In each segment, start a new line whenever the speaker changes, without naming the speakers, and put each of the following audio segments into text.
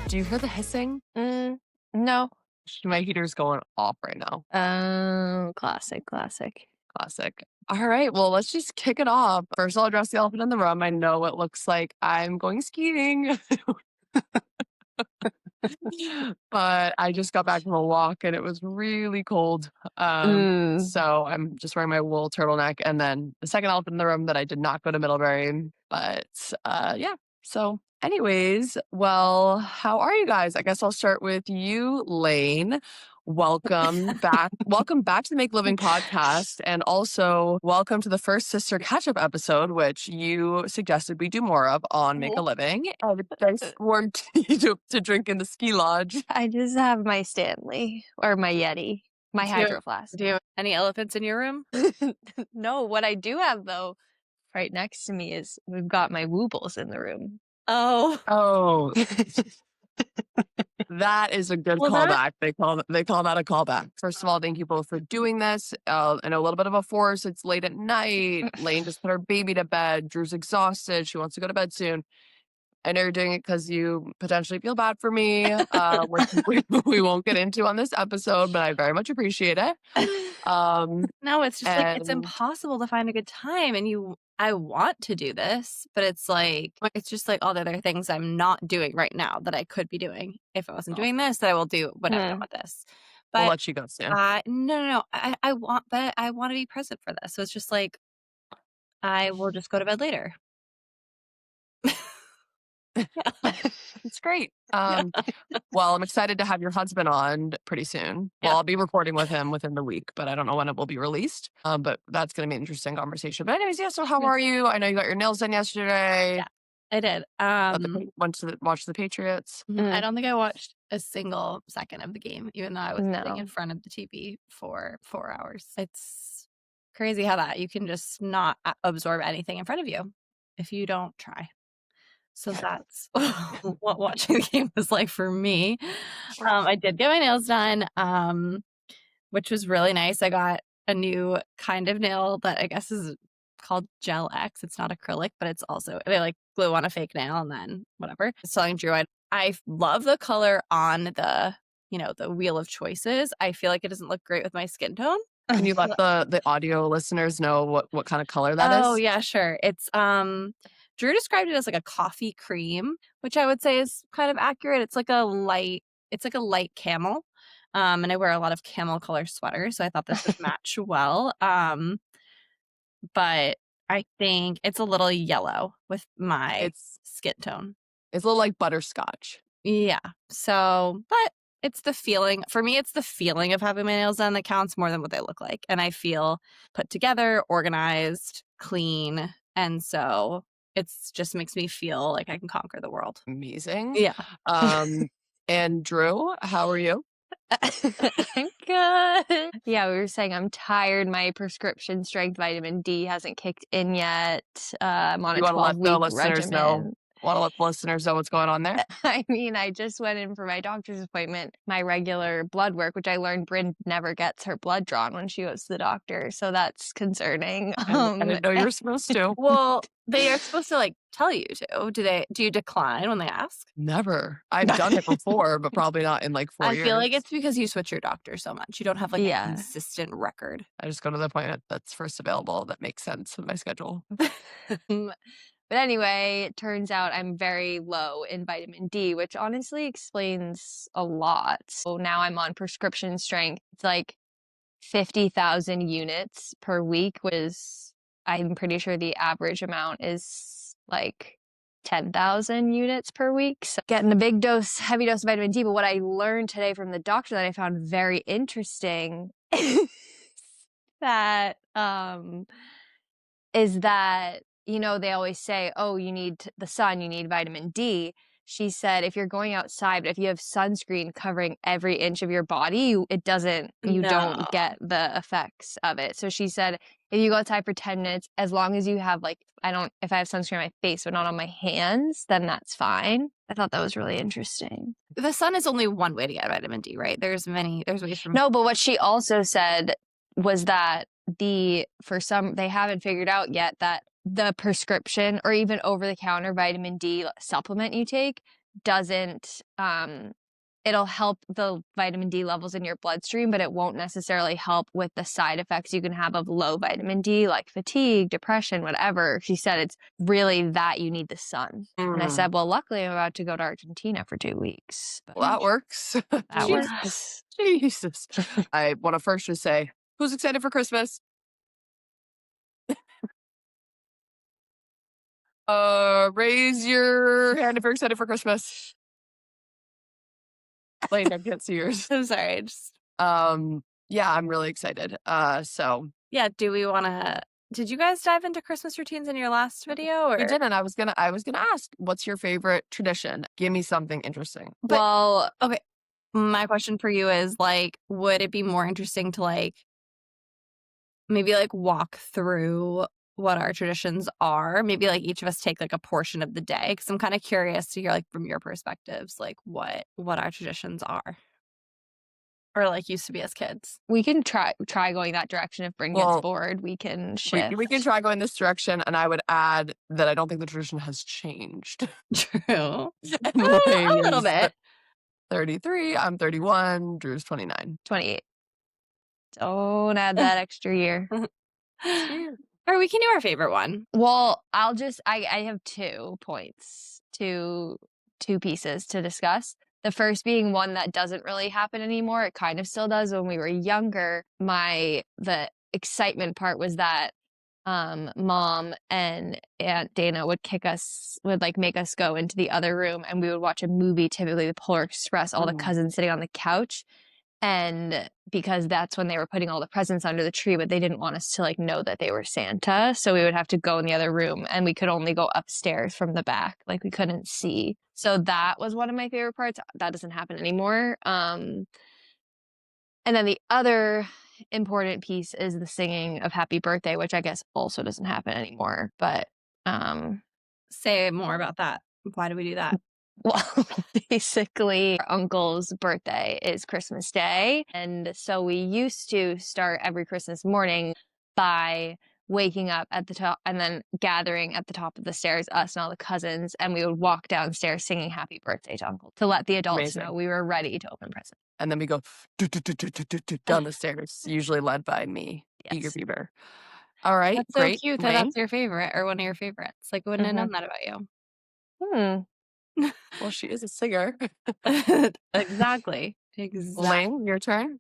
Do you hear the hissing?
No.
My heater's going off right now.
Classic.
Classic. All right, well, let's just kick it off. First, I'll address the elephant in the room. I know it looks like I'm going skiing, but I just got back from a walk and it was really cold. So I'm just wearing my wool turtleneck. And then the second elephant in the room that I did not go to Middlebury. But yeah. So, anyways, well, how are you guys? I guess I'll start with you, Lane. Welcome back. Welcome back to the Make Living podcast. And also welcome to the first Sister Catchup episode, which you suggested we do more of on Make a Living. I swore to drink in the ski lodge.
I just have my Stanley or my Yeti, my Hydro Flask.
Do you have any elephants in your room?
No, what I do have though, right next to me is we've got my Woobles in the room.
Oh. That is a good callback. They call that a callback. First of all, thank you both for doing this. I know a little bit of a force. It's late at night. Lane just put her baby to bed. Drew's exhausted. She wants to go to bed soon. I know you're doing it because you potentially feel bad for me, which we won't get into on this episode, but I very much appreciate it.
No, it's just like it's impossible to find a good time, and I want to do this, but it's just like all the other things I'm not doing right now that I could be doing. If I wasn't doing this, then I will do whatever I want this. But
we'll let you go soon.
No. I want to be present for this. So it's just like I will just go to bed later.
It's great. Well, I'm excited to have your husband on pretty soon. Well, I'll be recording with him within the week, but I don't know when it will be released. But that's going to be an interesting conversation. But anyways, yeah, so how are you? I know you got your nails done yesterday.
Yeah, I did.
Went to watch the Patriots.
I don't think I watched a single second of the game, even though I was sitting in front of the TV for 4 hours. It's crazy how you can just not absorb anything in front of you if you don't try. So that's what watching the game was like for me. I did get my nails done, which was really nice. I got a new kind of nail that I guess is called Gel X. It's not acrylic, but it's also, they like glue on a fake nail and then whatever. Telling Drew, I love the color on the wheel of choices. I feel like it doesn't look great with my skin tone.
Can you let the audio listeners know what kind of color that is?
Oh, yeah, sure. It's Drew described it as like a coffee cream, which I would say is kind of accurate. It's like a light camel. And I wear a lot of camel color sweaters, so I thought this would match well. But I think it's a little yellow with my skin tone.
It's a little like butterscotch.
Yeah. So, but it's the feeling. For me, it's the feeling of having my nails done that counts more than what they look like. And I feel put together, organized, clean. And so it just makes me feel like I can conquer the world.
Amazing.
Yeah.
And Drew, how are you?
Good. Yeah, we were saying I'm tired. My prescription strength vitamin D hasn't kicked in yet. I'm on a 12-week regimen.
Want to let the listeners know what's going on there?
I mean, I just went in for my doctor's appointment, my regular blood work, which I learned Bryn never gets her blood drawn when she goes to the doctor. So that's concerning.
I didn't know you were supposed to.
Well, they are supposed to tell you to. Do you decline when they ask?
Never. I've done it before, but probably not in 4 years.
I feel like it's because you switch your doctor so much. You don't have a consistent record.
I just go to the appointment that's first available that makes sense with my schedule.
But anyway, it turns out I'm very low in vitamin D, which honestly explains a lot. So now I'm on prescription strength. It's like 50,000 units per week, which is, I'm pretty sure the average amount is 10,000 units per week. So getting a heavy dose of vitamin D. But what I learned today from the doctor that I found very interesting is that, they always say, oh, you need the sun, you need vitamin D. She said, if you're going outside, if you have sunscreen covering every inch of your body, you don't get the effects of it. So she said, if you go outside for 10 minutes, as long as you have if I have sunscreen on my face, but not on my hands, then that's fine. I thought that was really interesting.
The sun is only one way to get vitamin D, right? There's ways from.
No, but what she also said was that they haven't figured out yet that the prescription or even over-the-counter vitamin D supplement you take doesn't, it'll help the vitamin D levels in your bloodstream, but it won't necessarily help with the side effects you can have of low vitamin D, like fatigue, depression, whatever. She said it's really that you need the sun. And I said, well, luckily I'm about to go to Argentina for 2 weeks.
Well, that works.
That works.
Jesus. I want to first just say, who's excited for Christmas? Raise your hand if you're excited for Christmas. Wait, I can't see yours.
I'm sorry.
Yeah, I'm really excited. So
yeah, do we want to? Did you guys dive into Christmas routines in your last video? Or?
we didn't. I was gonna ask, what's your favorite tradition? Give me something interesting.
Well, okay. My question for you is like, would it be more interesting to like maybe like walk through what our traditions are? Maybe like each of us take like a portion of the day, because I'm kind of curious to hear like from your perspectives, like what our traditions are, or like used to be as kids.
We can try going that direction. If Bryn gets bored, we can shift.
We can try going this direction, and I would add that I don't think the tradition has changed.
True.
A
little bit.
33, I'm 31, Drew's 29.
28. Don't add that extra year.
Or we can do our favorite one.
Well, I have 2 points, two pieces to discuss. The first being one that doesn't really happen anymore. It kind of still does. When we were younger, the excitement part was that Mom and Aunt Dana would make us go into the other room, and we would watch a movie, typically the Polar Express, all the cousins sitting on the couch. And because that's when they were putting all the presents under the tree, but they didn't want us to like know that they were Santa. So we would have to go in the other room, and we could only go upstairs from the back. Like we couldn't see. So that was one of my favorite parts. That doesn't happen anymore. And then the other important piece is the singing of Happy Birthday, which I guess also doesn't happen anymore. But
say more about that. Why do we do that?
Well, basically, our uncle's birthday is Christmas Day. And so we used to start every Christmas morning by waking up at the top and then gathering at the top of the stairs, us and all the cousins. And we would walk downstairs singing Happy Birthday to Uncle to let the adults know we were ready to open presents.
And then we go down the stairs, usually led by me, Eager Beaver. All right,
that's
great.
So cute that that's your favorite or one of your favorites. Like, wouldn't have known that about you.
Well, she is a singer.
Exactly.
Lane, your turn.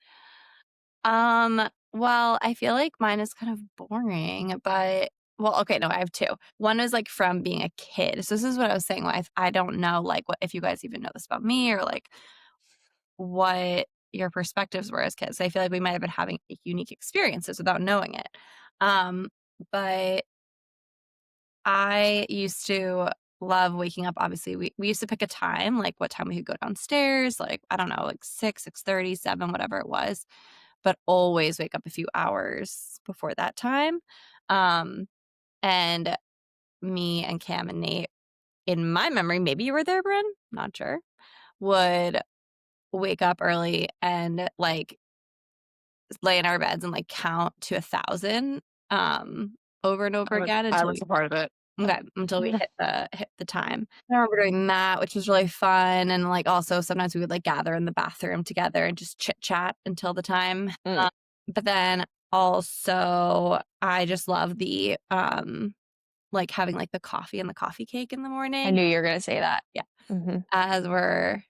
Well, I feel like mine is kind of boring, but well, okay, no, I have 2. One is like from being a kid. So this is what I was saying. I don't know, like, what if you guys even know this about me, or like what your perspectives were as kids. I feel like we might have been having unique experiences without knowing it. But I used to love waking up. Obviously, we used to pick a time, like what time we could go downstairs, like, I don't know, like 6:30, 7, whatever it was, but always wake up a few hours before that time. And me and Cam and Nate, in my memory, maybe you were there, Bryn, not sure, would wake up early and like lay in our beds and like count to 1,000 over and over again
I was a part of it.
Okay, until we hit the time. I remember doing that, which was really fun. And like also sometimes we would like gather in the bathroom together and just chit chat until the time. But then also I just love the like having like the coffee and the coffee cake in the morning.
I knew you were gonna say that.
Yeah. As we're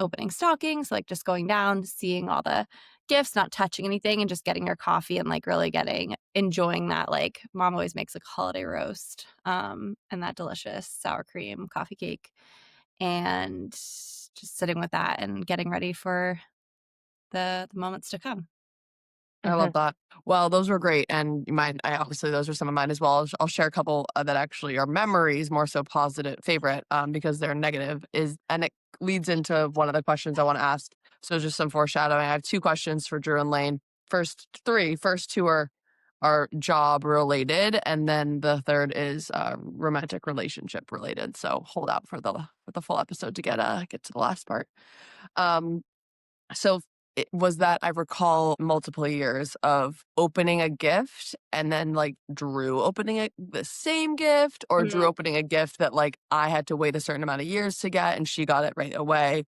opening stockings, like just going down, seeing all the gifts, not touching anything, and just getting your coffee and like really enjoying that. Like Mom always makes like holiday roast and that delicious sour cream coffee cake, and just sitting with that and getting ready for the moments to come.
I love that. Well, those were great. And obviously those are some of mine as well. I'll share a couple that actually are memories, more so positive favorite, because they're negative, and it leads into one of the questions I want to ask. So just some foreshadowing. I have 2 questions for Drew and Lane. First 2 are job related, and then the third is romantic relationship related. So hold out for the full episode to get to the last part. So it was that I recall multiple years of opening a gift and then, like, Drew opening the same gift, or Drew opening a gift that, like, I had to wait a certain amount of years to get and she got it right away,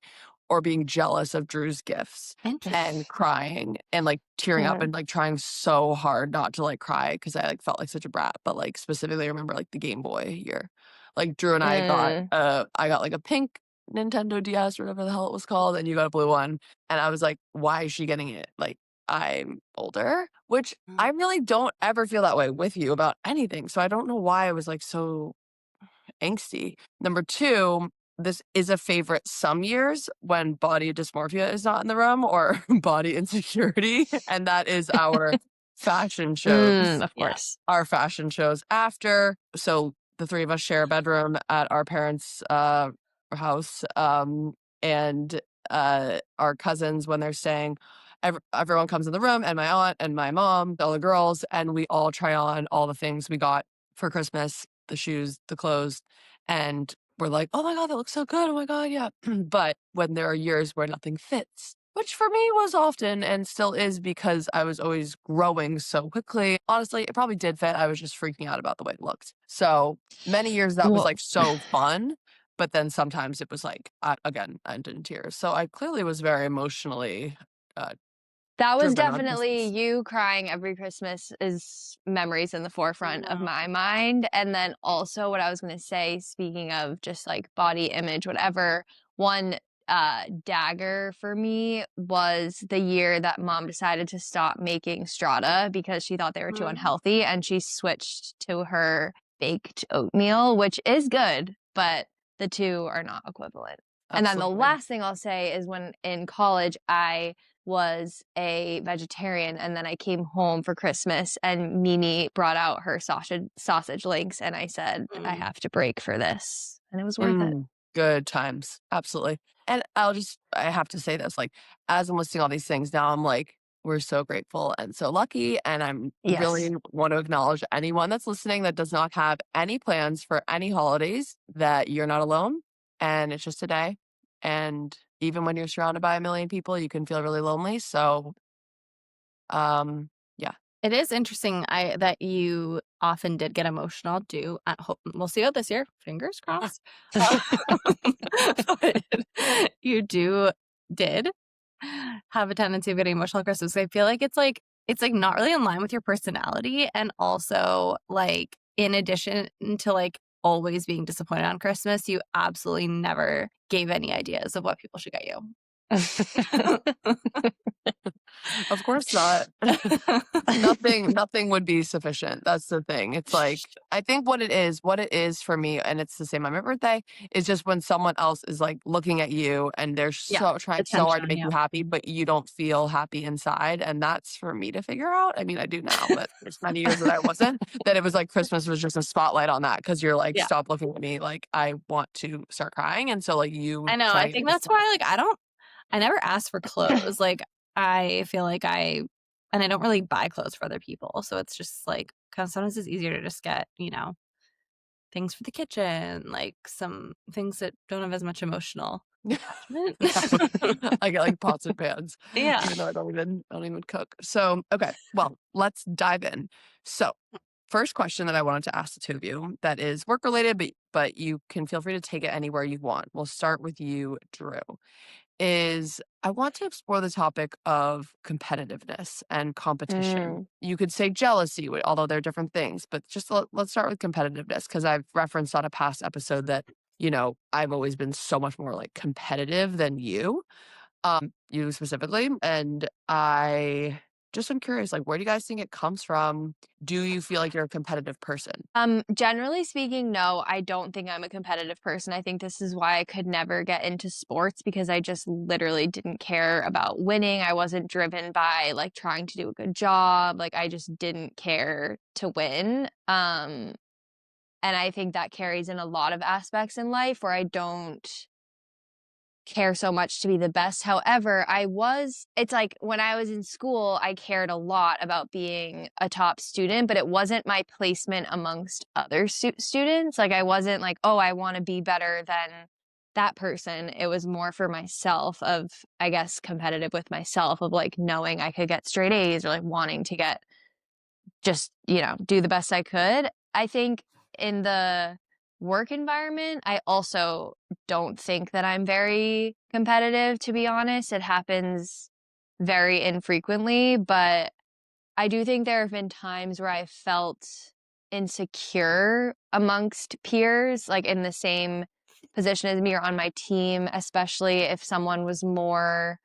or being jealous of Drew's gifts and crying and, like, tearing up and, like, trying so hard not to, like, cry because I, like, felt like such a brat. But, like, specifically, I remember, like, the Game Boy year. Like, Drew and I got, like, a pink Nintendo DS or whatever the hell it was called, and you got a blue one. And I was like, "Why is she getting it? Like, I'm older?" Which I really don't ever feel that way with you about anything, so I don't know why I was, like, so angsty. Number 2, this is a favorite some years when body dysmorphia is not in the room or body insecurity, and that is our fashion shows.
Of course.
Our fashion shows after. So the 3 of us share a bedroom at our parents', house, and, our cousins, when they're staying, everyone comes in the room, and my aunt and my mom, all the girls, and we all try on all the things we got for Christmas, the shoes, the clothes, and we're like, "Oh my god, that looks so good. Oh my god, yeah." But when there are years where nothing fits, which for me was often and still is because I was always growing so quickly. Honestly, it probably did fit. I was just freaking out about the way it looked. So many years that was
Well,
like so fun, but then sometimes it was like, again, I ended in tears. So I clearly was very emotionally uh,
that was
driven on
definitely
Christmas.
you crying every Christmas is memories in the forefront of my mind. And then also what I was gonna say, speaking of just like body image, whatever, one dagger for me was the year that mom decided to stop making strata because she thought they were too unhealthy and she switched to her baked oatmeal, which is good, but the two are not equivalent. And then the
Absolutely.
last thing I'll say is when in college I was a vegetarian and then I came home for Christmas and Mimi brought out her sausage links and I said, I have to break for this. And it was worth it.
Good times. Absolutely. And I have to say this, like, as I'm listing all these things now, I'm like, we're so grateful and so lucky. And I'm
Yes.
really want to acknowledge anyone that's listening that does not have any plans for any holidays, that you're not alone and it's just a day. And even when you're surrounded by a million people, you can feel really lonely. So, yeah.
It is interesting that you often did get emotional due at home. We'll see about this year. Fingers crossed. But you did have a tendency of getting emotional at Christmas. I feel like it's like not really in line with your personality, and also like in addition to like always being disappointed on Christmas, you absolutely never gave any ideas of what people should get you.
Of course not. Nothing would be sufficient. That's the thing. It's like, I think what it is for me, and it's the same on my birthday, is just when someone else is like looking at you and they're
Yeah,
so trying so hard to
attention,
make
yeah.
you happy, but you don't feel happy inside. And that's for me to figure out. I mean, I do now, but there's many years that I wasn't, that it was like Christmas was just a spotlight on that because you're like,
Yeah.
stop looking at me. Like, I want to start crying. And so, like, you
I know.
try
I
to
think
get
that's why, like, I never ask for clothes. Like, I feel like and I don't really buy clothes for other people. So it's just like, because sometimes it's easier to just get, things for the kitchen, like some things that don't have as much emotional attachment.
I get like pots and pans,
Yeah.
even though I don't even cook. So, okay, well, let's dive in. So, first question that I wanted to ask the two of you that is work related, but you can feel free to take it anywhere you want. We'll start with you, Drew. Is I want to explore the topic of competitiveness and competition. You could say jealousy, although they're different things, but just let's start with competitiveness because I've referenced on a past episode that, I've always been so much more like competitive than you specifically. And I just am curious, like, where do you guys think it comes from? Do you feel like you're a competitive person?
Generally speaking, no, I don't think I'm a competitive person. I think this is why I could never get into sports because I just literally didn't care about winning. I wasn't driven by like trying to do a good job. Like I just didn't care to win. And I think that carries in a lot of aspects in life where I don't care so much to be the best. However, it's like when I was in school, I cared a lot about being a top student, but it wasn't my placement amongst other students. Like I wasn't like, oh, I want to be better than that person. It was more for myself of, I guess, competitive with myself of like knowing I could get straight A's or like wanting to get just, do the best I could. I think in the work environment, I also don't think that I'm very competitive, to be honest. It happens very infrequently, but I do think there have been times where I felt insecure amongst peers, like in the same position as me or on my team, especially if someone was more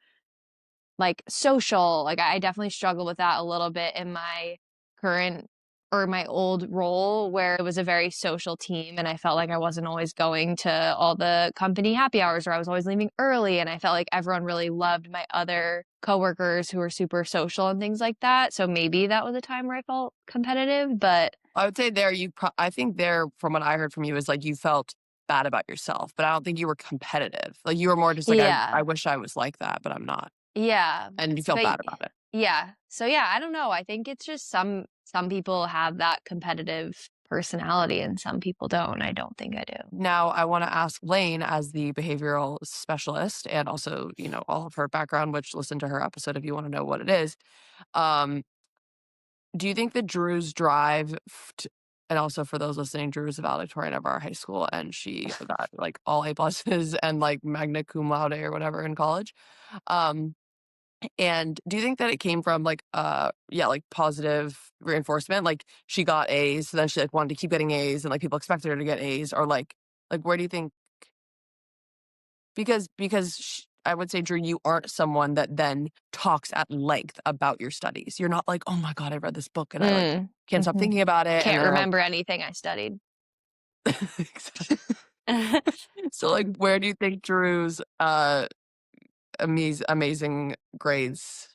like social. Like I definitely struggle with that a little bit in my current or my old role where it was a very social team and I felt like I wasn't always going to all the company happy hours or I was always leaving early and I felt like everyone really loved my other coworkers who were super social and things like that. So maybe that was a time where I felt competitive, but
I would say there I think there from what I heard from you is like you felt bad about yourself, but I don't think you were competitive. Like you were more just like I
yeah.
wish I was like that, but I'm not.
Yeah.
And you felt
But
bad about it.
yeah. So yeah, I don't know. I think it's just some people have that competitive personality and some people don't. I don't think I do.
Now, I want to ask Lane as the behavioral specialist and also, all of her background, which listen to her episode if you want to know what it is. Um, do you think that Drew's drive, and also for those listening, Drew is a valedictorian of our high school and she got like all A pluses and like magna cum laude or whatever in college. Um, And do you think that it came from like like positive reinforcement? Like she got A's, so then she like wanted to keep getting A's and like people expected her to get A's or like where do you think because I would say Drew, you aren't someone that then talks at length about your studies. You're not like, "Oh my god, I read this book and I like can't stop
Mhm.
thinking about it." And
Can't
then
remember anything I studied.
Exactly. So like where do you think Drew's amazing grades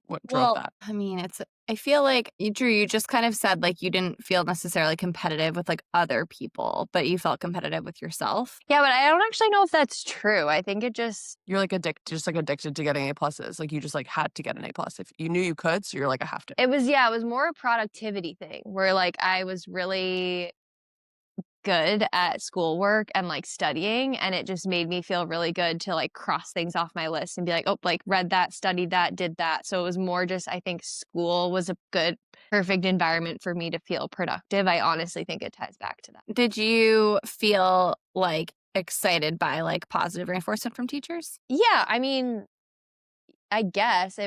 what drove
Well,
that?
I mean, I feel like Drew, you just kind of said like you didn't feel necessarily competitive with like other people, but you felt competitive with yourself.
Yeah, but I don't actually know if that's true. I think it just
You're like addicted to getting A pluses. Like you just like had to get an A plus if you knew you could. So you're like, I have to.
it was more a productivity thing where like I was really good at schoolwork and like studying and it just made me feel really good to like cross things off my list and be like, oh, like read that, studied that, did that. So it was more just I think school was a good perfect environment for me to feel productive. I honestly think it ties back to that.
Did you feel like excited by like positive reinforcement from teachers?
Yeah, I mean, I guess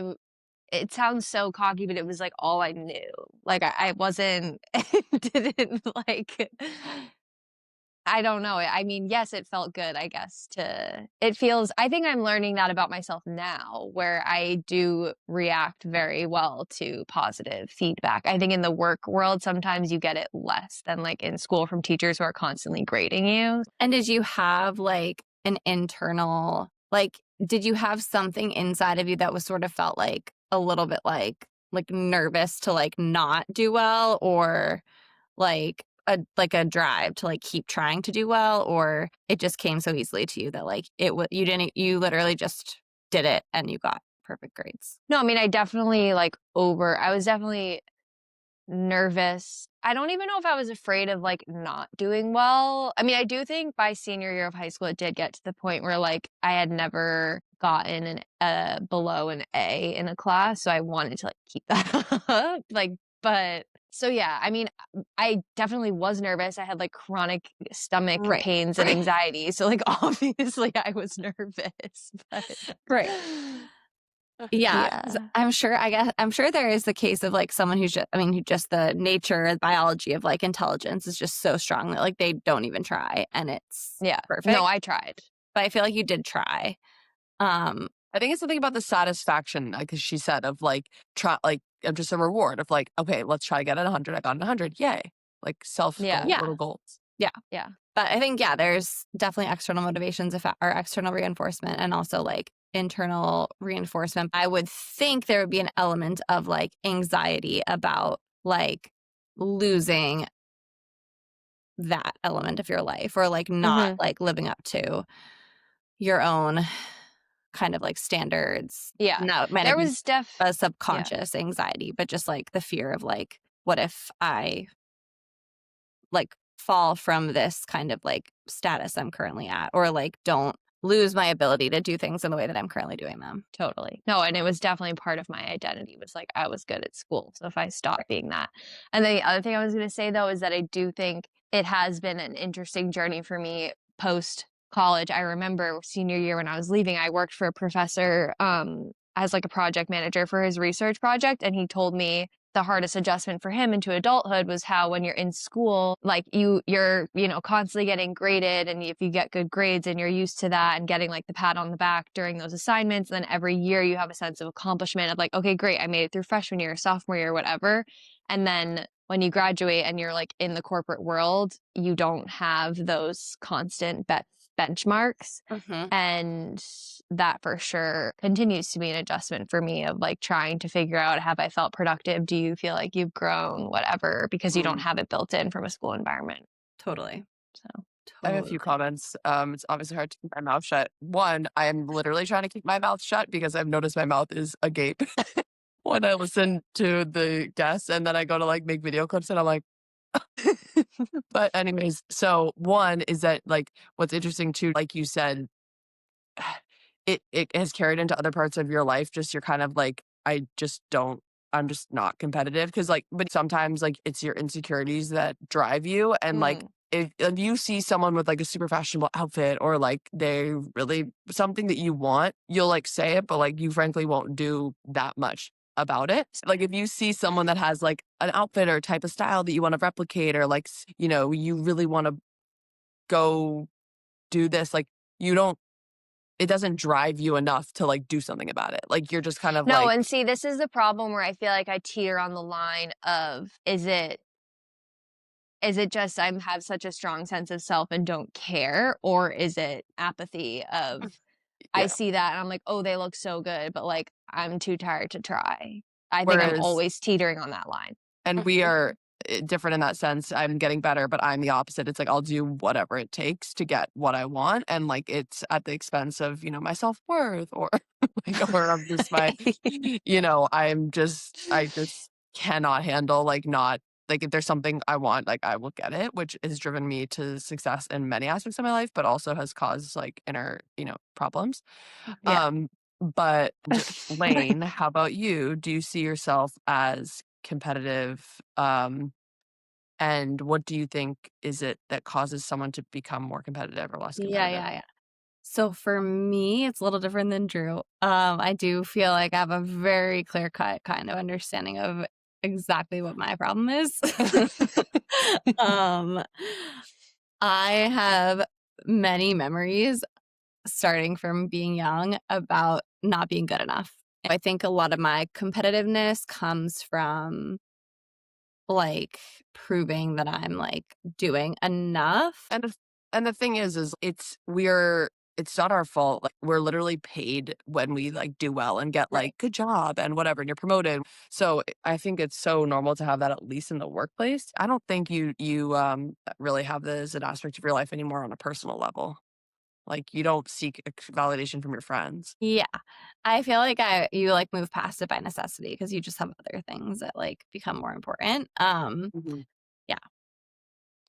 it sounds so cocky, but it was like all I knew. Like I wasn't didn't like I don't know. I mean, yes, it felt good, I guess, I think I'm learning that about myself now, where I do react very well to positive feedback. I think in the work world, sometimes you get it less than like in school from teachers who are constantly grading you.
And did you have like an internal, like, did you have something inside of you that was sort of felt like a little bit like nervous to like not do well or like a drive to like keep trying to do well, or it just came so easily to you that like you literally just did it and you got perfect grades?
No, I mean, I was definitely nervous. I don't even know if I was afraid of like not doing well. I mean, I do think by senior year of high school, it did get to the point where like I had never gotten below an A in a class. So I wanted to like keep that up. But so yeah, I mean, I definitely was nervous. I had like chronic stomach
Right.
pains and anxiety. So like obviously I was nervous. But
Right. Yeah, 'cause
yeah.
I'm sure there is the case of like someone who's who just the nature, the biology of like intelligence is just so strong that like they don't even try and it's
Yeah.
perfect.
No, I tried.
But I feel like you did try.
I think it's something about the satisfaction, like she said, of like try like of just a reward of like, okay, let's try to get at 100. I got an 100. Yay. Like
Yeah.
little goals.
Yeah.
Yeah.
But I think, yeah, there's definitely external motivations or external reinforcement and also like internal reinforcement. I would think there would be an element of like anxiety about like losing that element of your life or like not like living up to your own kind of like standards.
Yeah.
No, it might
There
not be
was
a subconscious anxiety, but just like the fear of like, what if I like fall from this kind of like status I'm currently at, or like don't lose my ability to do things in the way that I'm currently doing them.
Totally. No, and it was definitely part of my identity was like I was good at school. So if I stop being that. And the other thing I was going to say though is that I do think it has been an interesting journey for me post college. I remember senior year when I was leaving, I worked for a professor as like a project manager for his research project, and he told me the hardest adjustment for him into adulthood was how when you're in school, like you're constantly getting graded, and if you get good grades and you're used to that and getting like the pat on the back during those assignments, then every year you have a sense of accomplishment of like, okay, great, I made it through freshman year, sophomore year, whatever. And then when you graduate and you're like in the corporate world, you don't have those constant benchmarks. And that for sure continues to be an adjustment for me of like trying to figure out, have I felt productive? Do you feel like you've grown? Whatever, because you don't have it built in from a school environment.
Totally.
So
I have a few comments. It's obviously hard to keep my mouth shut. One, I am literally trying to keep my mouth shut because I've noticed my mouth is agape when I listen to the guests, and then I go to like make video clips and I'm like, but anyways, so one is that like what's interesting too, like you said, it has carried into other parts of your life. Just you're kind of like, I'm just not competitive because like, but sometimes like it's your insecurities that drive you. And like, if you see someone with like a super fashionable outfit or like they really something that you want, you'll like say it, but like you frankly won't do that much about it. Like if you see someone that has like an outfit or type of style that you want to replicate, or like, you really want to go do this, like it doesn't drive you enough to like do something about it. Like you're just kind of
no,
like,
and see, this is the problem where I feel like I teeter on the line of is it just I have such a strong sense of self and don't care, or is it apathy of I see that and I'm like, oh, they look so good, but like I'm too tired to try. I think I'm always teetering on that line.
And we are different in that sense. I'm getting better, but I'm the opposite. It's like I'll do whatever it takes to get what I want, and like it's at the expense of my self-worth or like, or of just my I just cannot handle like not like if there's something I want, like I will get it, which has driven me to success in many aspects of my life, but also has caused like inner problems.
Yeah.
But Lane, how about you? Do you see yourself as competitive? And what do you think is it that causes someone to become more competitive or less competitive?
Yeah. So for me, it's a little different than Drew. I do feel like I have a very clear-cut kind of understanding of exactly what my problem is. I have many memories starting from being young about not being good enough. I think a lot of my competitiveness comes from like proving that I'm like doing enough.
And the thing is it's not our fault. Like we're literally paid when we like do well and get like good job and whatever, and you're promoted. So I think it's so normal to have that at least in the workplace. I don't think you really have this as an aspect of your life anymore on a personal level. Like you don't seek validation from your friends.
Yeah. I feel like you like move past it by necessity because you just have other things that like become more important. Yeah.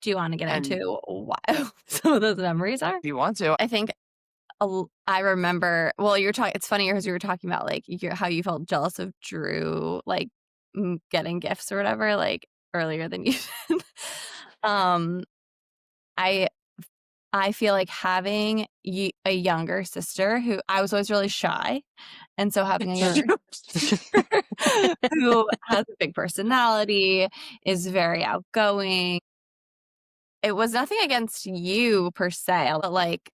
Do you want to get into what some of those memories are?
If you want to.
I think I remember, well, it's funny because you were talking about like how you felt jealous of Drew, like getting gifts or whatever, like earlier than you did. I feel like having a younger sister who I was always really shy. And so having a younger sister who has a big personality, is very outgoing. It was nothing against you per se, but like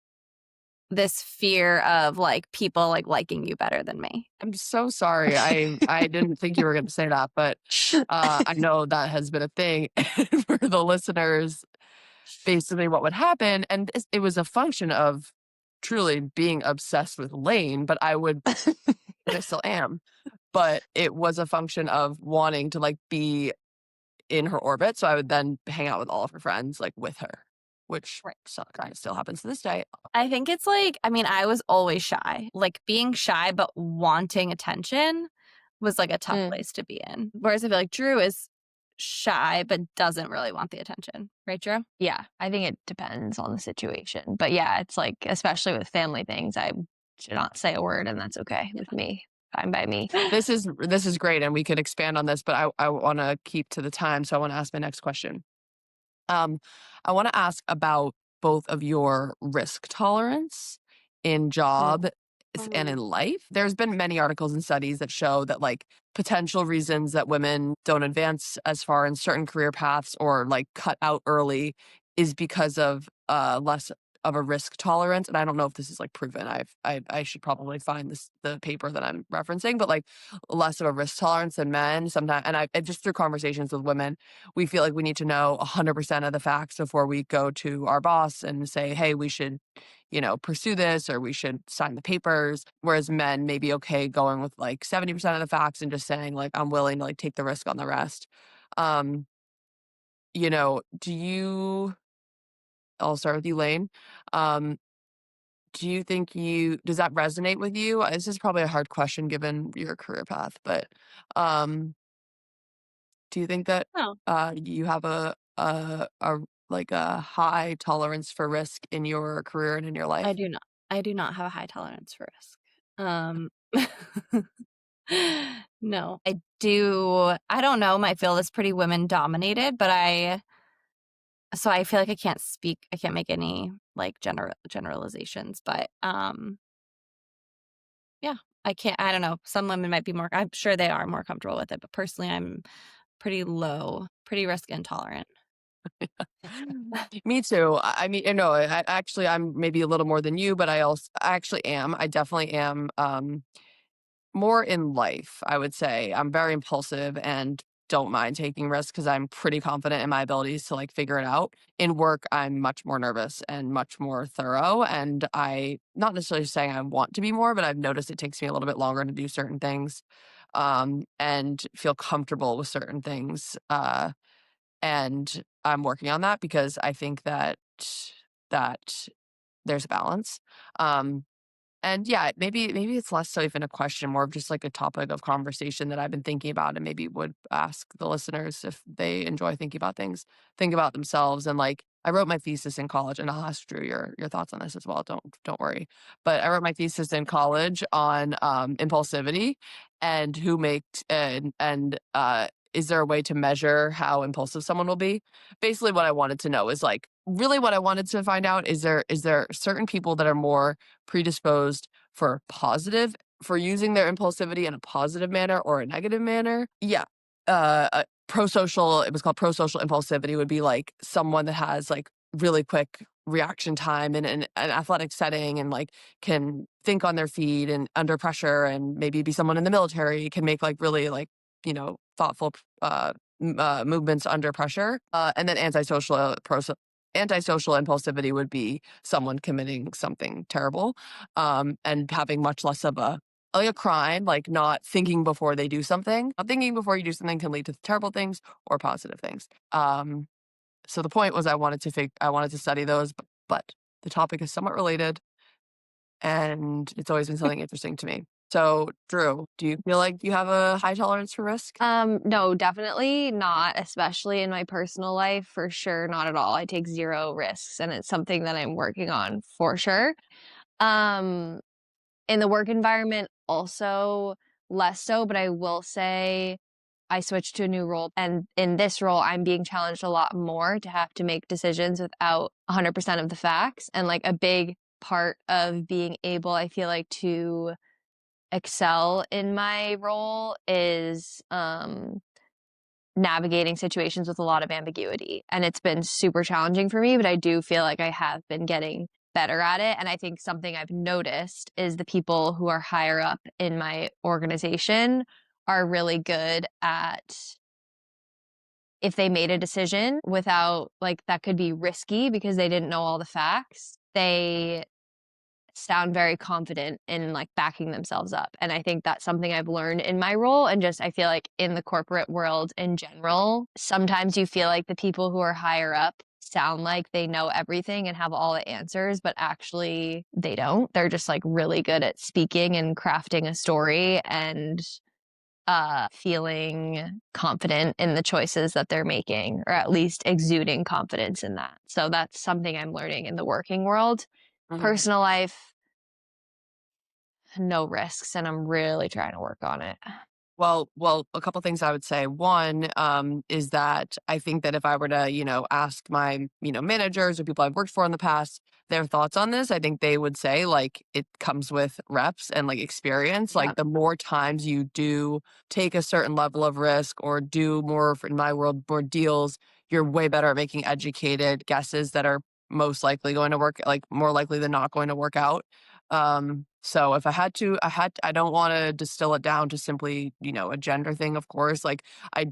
this fear of like people like liking you better than me.
I'm so sorry. I didn't think you were going to say that, but I know that has been a thing for the listeners. Basically, what would happen, and it was a function of truly being obsessed with Lane, but and I still am, but it was a function of wanting to like be in her orbit. So I would then hang out with all of her friends, like with her, which kind of still happens to this day.
I think it's like, I mean, I was always shy, like being shy, but wanting attention was like a tough place to be in. Whereas I feel like Drew is shy but doesn't really want the attention. Right, Drew?
Yeah, I think it depends on the situation. But yeah, it's like, especially with family things, I should not say a word, and that's okay with me. Fine by me.
This is great, and we could expand on this, but I want to keep to the time, so I want to ask my next question. I want to ask about both of your risk tolerance in job and in life. There's been many articles and studies that show that like potential reasons that women don't advance as far in certain career paths or like cut out early is because of less of a risk tolerance. And I don't know if this is like proven. I should probably find the paper that I'm referencing, but like less of a risk tolerance than men sometimes. And I just through conversations with women, we feel like we need to know 100% of the facts before we go to our boss and say, hey, we should, pursue this or we should sign the papers. Whereas men may be okay going with like 70% of the facts and just saying like, I'm willing to like take the risk on the rest. Um, do you, I'll start with you, Lane. Um, do you think does that resonate with you? This is probably a hard question given your career path, but um, do you think that
No,
you have a like a high tolerance for risk in your career and in your
I
life?
do not. I do not have a high tolerance for risk. Um, no, I do. I don't know. My field is pretty women dominated, but so I feel like I can't speak. I can't make any like generalizations, but yeah, I can't. I don't know. Some women might be more. I'm sure they are more comfortable with it, but personally, I'm pretty low, pretty risk intolerant.
Me too. I mean, actually, I'm maybe a little more than you, but I actually am. I definitely am. More in life, I would say. I'm very impulsive and don't mind taking risks because I'm pretty confident in my abilities to like figure it out. In work, I'm much more nervous and much more thorough. And not necessarily saying I want to be more, but I've noticed it takes me a little bit longer to do certain things and feel comfortable with certain things. And I'm working on that because I think that there's a balance. Um, and yeah, maybe it's less so even a question, more of just like a topic of conversation that I've been thinking about and maybe would ask the listeners if they enjoy thinking about things, think about themselves. And like I wrote my thesis in college, and I'll ask Drew your thoughts on this as well. Don't worry. But I wrote my thesis in college on impulsivity and who makes and is there a way to measure how impulsive someone will be? Basically what I wanted to know is like really what I wanted to find out is there certain people that are more predisposed for using their impulsivity in a positive manner or a negative manner. Yeah. It was called pro-social impulsivity would be like someone that has like really quick reaction time in an athletic setting and like can think on their feet and under pressure and maybe be someone in the military can make like really like, thoughtful movements under pressure. And then antisocial impulsivity would be someone committing something terrible and having much less of a crime, like not thinking before they do something. Not thinking before you do something can lead to terrible things or positive things. So the point was I wanted to study those, but the topic is somewhat related and it's always been something interesting to me. So, Drew, do you feel like you have a high tolerance for risk?
No, definitely not, especially in my personal life, for sure, not at all. I take zero risks, and it's something that I'm working on for sure. Um, in the work environment, also less so, but I will say I switched to a new role, and in this role, I'm being challenged a lot more to have to make decisions without 100% of the facts. And like a big part of being able, I feel like, to excel in my role is navigating situations with a lot of ambiguity. And it's been super challenging for me, but I do feel like I have been getting better at it. And I think something I've noticed is the people who are higher up in my organization are really good at, if they made a decision without, like, that could be risky because they didn't know all the facts, they sound very confident in like backing themselves up. And I think that's something I've learned in my role. And just, I feel like in the corporate world in general, sometimes you feel like the people who are higher up sound like they know everything and have all the answers, but actually they don't. They're just like really good at speaking and crafting a story and feeling confident in the choices that they're making, or at least exuding confidence in that. So that's something I'm learning in the working world. Personal life, no risks, and I'm really trying to work on it.
Well, a couple things I would say. One, is that I think that if I were to, ask my, managers or people I've worked for in the past, their thoughts on this, I think they would say like it comes with reps and like experience.
Yeah.
Like the more times you do take a certain level of risk or do more, in my world, more deals, you're way better at making educated guesses that are most likely going to work, like more likely than not going to work out. So if I had to, I don't want to distill it down to simply, a gender thing, of course. Like I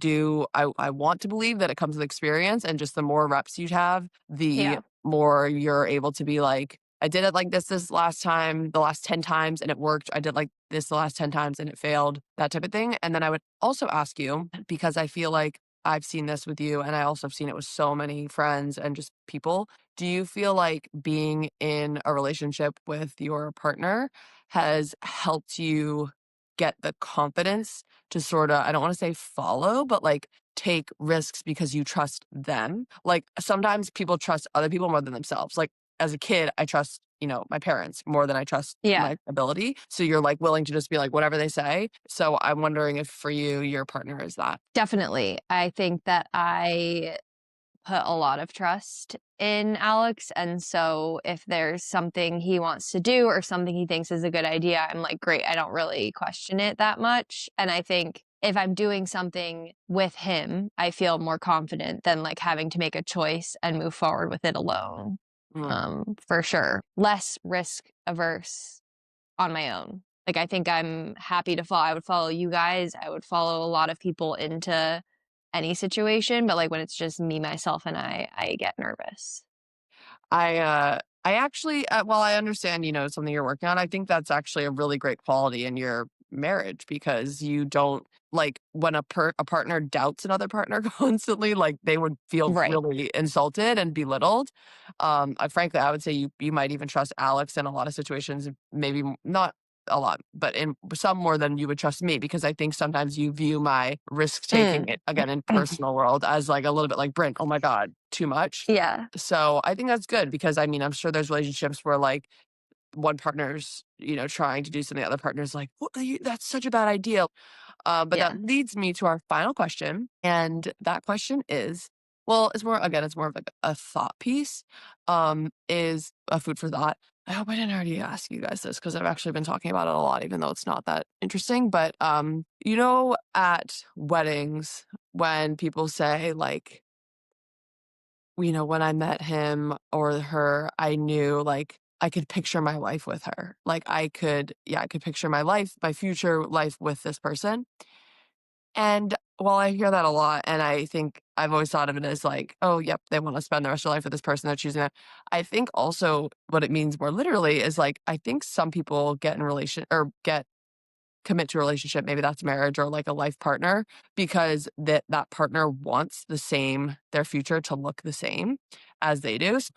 want to believe that it comes with experience, and just the more reps you have, the more you're able to be like, I did it like this last time, the last 10 times and it worked. I did like this the last 10 times and it failed, that type of thing. And then I would also ask you, because I feel like I've seen this with you and I also have seen it with so many friends and just people. Do you feel like being in a relationship with your partner has helped you get the confidence to sort of, I don't want to say follow, but like take risks because you trust them? Like sometimes people trust other people more than themselves. Like as a kid, I trust, my parents more than I trust my ability. So you're like willing to just be like whatever they say. So I'm wondering if for you, your partner is that.
Definitely. I think that I put a lot of trust in Alex. And so if there's something he wants to do or something he thinks is a good idea, I'm like, great. I don't really question it that much. And I think if I'm doing something with him, I feel more confident than like having to make a choice and move forward with it alone. For sure. Less risk averse on my own. Like, I think I'm happy to follow. I would follow you guys. I would follow a lot of people into any situation, but like when it's just me, myself, and I get nervous.
I actually, while I understand, something you're working on, I think that's actually a really great quality in your marriage because you don't like when a partner doubts another partner constantly, like they would feel
Right.
really insulted and belittled. Frankly, I would say you might even trust Alex in a lot of situations, maybe not a lot, but in some more than you would trust me because I think sometimes you view my risk taking it again in personal world as like a little bit like Brent, oh my God, too much.
Yeah.
So I think that's good because I mean, I'm sure there's relationships where like one partner's, trying to do something, the other partner's like, what, that's such a bad idea. But that leads me to our final question. And that question is, well, it's more of like a thought piece, is a food for thought. I hope I didn't already ask you guys this because I've actually been talking about it a lot, even though it's not that interesting. But, at weddings, when people say like, when I met him or her, I knew like I could picture my life with her. Like I could picture my future life with this person. And while I hear that a lot, and I think I've always thought of it as like, oh, yep, they want to spend the rest of their life with this person, they're choosing that. I think also what it means more literally is like, I think some people get in relation or commit to a relationship, maybe that's marriage or like a life partner, because that partner wants their future to look the same as they do. So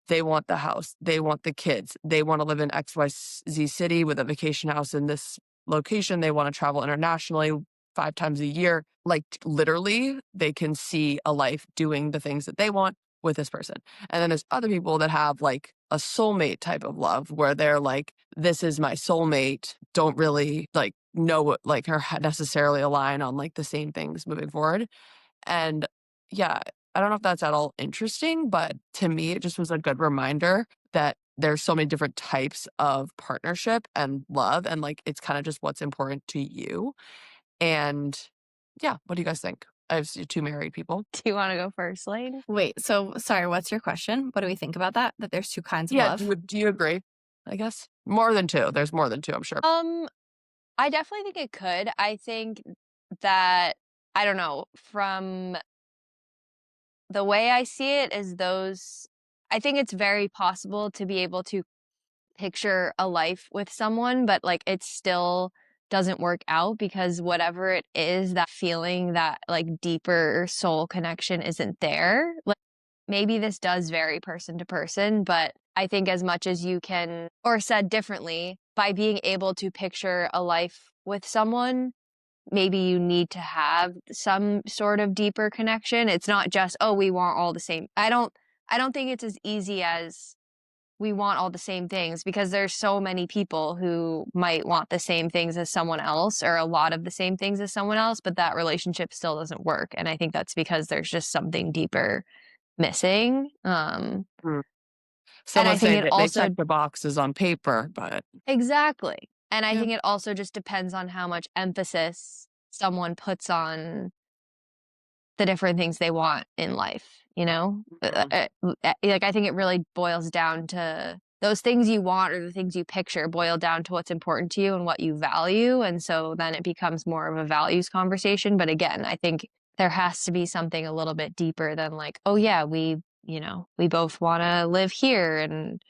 they want the house, they want the kids, they want to live in XYZ city with a vacation house in this location, they want to travel internationally 5 times a year. Like literally, they can see a life doing the things that they want with this person. And then there's other people that have like a soulmate type of love where they're like, this is my soulmate, don't really like know what like or necessarily align on like the same things moving forward. And yeah, I don't know if that's at all interesting, but to me, it just was a good reminder that there's so many different types of partnership and love. And like, it's kind of just what's important to you. And yeah, what do you guys think? I have two married people.
Do you want to go first, Lane?
Wait, so sorry, what's your question? What do we think about that? That there's two kinds of
Yeah,
love?
do you agree? I guess more than two. There's more than two, I'm sure.
I definitely think it could. I think that I don't know, from the way I see it is I think it's very possible to be able to picture a life with someone, but like it still doesn't work out because whatever it is, that feeling, that like deeper soul connection isn't there. Like maybe this does vary person to person, but I think as much as you can, or said differently, by being able to picture a life with someone, maybe you need to have some sort of deeper connection. It's not just, oh, we want all the same. I don't think it's as easy as we want all the same things, because there's so many people who might want the same things as someone else, or a lot of the same things as someone else, but that relationship still doesn't work. And I think that's because there's just something deeper missing.
Someone
and I think
saying
it
that they
also
check the boxes on paper, but
exactly. And I
yeah.
think it also just depends on how much emphasis someone puts on the different things they want in life, you know? Like, I think it really boils down to those things you want, or the things you picture boil down to what's important to you and what you value. And so then it becomes more of a values conversation. But again, I think there has to be something a little bit deeper than like, oh yeah, we both want to live here and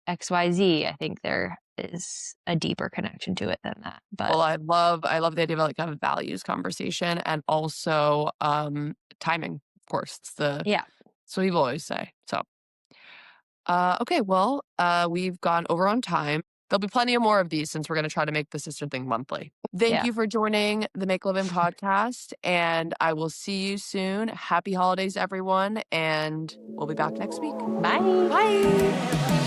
XYZ. I think there is a deeper connection to it than that. But
well, I love the idea of like a values conversation, and also timing, of course. It's what people always say. So okay, well, we've gone over on time. There'll be plenty of more of these, since we're going to try to make the sister thing monthly. Thank you for joining the Make Living podcast, and I will see you soon. Happy holidays, everyone, and we'll be back next week.
Bye.
Bye.